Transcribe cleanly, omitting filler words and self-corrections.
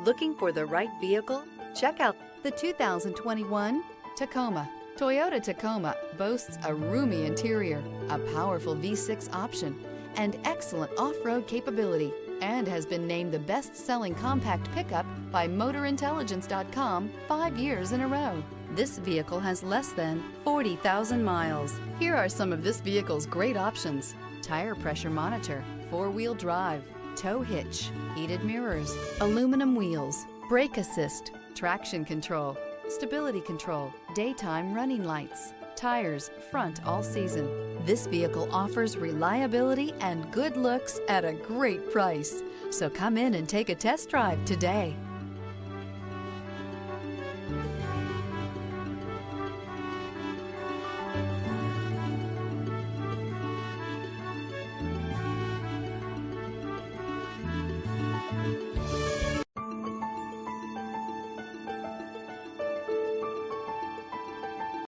Looking for the right vehicle? Check out The 2021 Tacoma. Toyota Tacoma boasts a roomy interior, a powerful V6 option, and excellent off-road capability, and has been named the best-selling compact pickup by MotorIntelligence.com 5 years in a row. This vehicle has less than 40,000 miles. Here are some of this vehicle's great options: tire pressure monitor, four-wheel drive, tow hitch, heated mirrors, aluminum wheels, brake assist, traction control, stability control, daytime running lights, tires front all season. This vehicle offers reliability and good looks at a great price. So come in and take a test drive today.